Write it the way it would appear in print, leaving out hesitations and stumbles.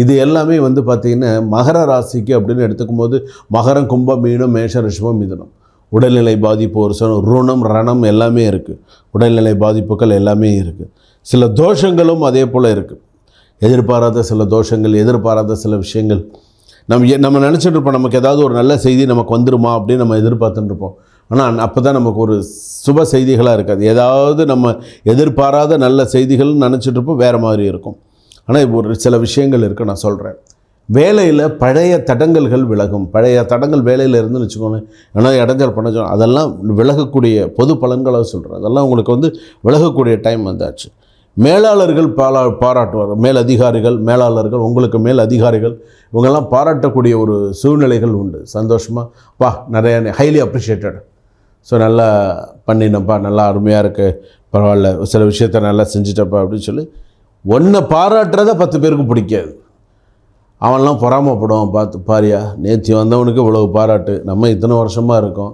இது எல்லாமே வந்து பார்த்திங்கன்னா மகர ராசிக்கு அப்படின்னு எடுத்துக்கும் போது மகரம், கும்பம், மீனம், மேஷ, ரிஷபம், மிதுனம். உடல்நிலை பாதிப்பு, ஒரு சில ருணம், ரணம் எல்லாமே இருக்குது. உடல்நிலை பாதிப்புகள் எல்லாமே இருக்குது. சில தோஷங்களும் அதே போல் இருக்குது. எதிர்பாராத சில தோஷங்கள், எதிர்பாராத சில விஷயங்கள். நம்ம நினச்சிட்டு இருப்போம் நமக்கு ஏதாவது ஒரு நல்ல செய்தி நமக்கு வந்துடுமா அப்படின்னு நம்ம எதிர்பார்த்துட்டு இருப்போம். ஆனால் அப்போ தான் நமக்கு ஒரு சுப செய்திகளாக இருக்காது. ஏதாவது நம்ம எதிர்பாராத நல்ல செய்திகள்னு நினச்சிட்டு இருப்போம், வேறு மாதிரி இருக்கும். ஆனால் ஒரு சில விஷயங்கள் இருக்குது, நான் சொல்கிறேன். வேலையில் பழைய தடங்கல்கள் விலகும். பழைய தடங்கள் வேலையில் இருந்துன்னு வச்சுக்கோங்க, ஏன்னா இடைஞ்சல் பண்ண அதெல்லாம் விலகக்கூடிய பொது பலன்களாக சொல்கிறேன். அதெல்லாம் உங்களுக்கு வந்து விலகக்கூடிய டைம் வந்தாச்சு. மேலாளர்கள் பாராட்டுவார். மேல் அதிகாரிகள், மேலாளர்கள், உங்களுக்கு மேல் அதிகாரிகள் இவங்கெல்லாம் பாராட்டக்கூடிய ஒரு சூழ்நிலைகள் உண்டு. சந்தோஷமாக நிறைய ஹைலி அப்ரிஷியேட்டட். ஸோ நல்லா பண்ணினப்பா, நல்லா அருமையாக இருக்குது, பரவாயில்ல, சில விஷயத்த நல்லா செஞ்சிட்டப்பா அப்படின்னு சொல்லி ஒன்றை பாராட்டுறத 10 பேருக்கு பிடிக்காது. அவன்லாம் பொறாமப்படுவான். பார்த்து பாரியா, நேற்று வந்தவனுக்கு இவ்வளவு பாராட்டு, நம்ம இத்தனை வருஷமாக இருக்கோம்,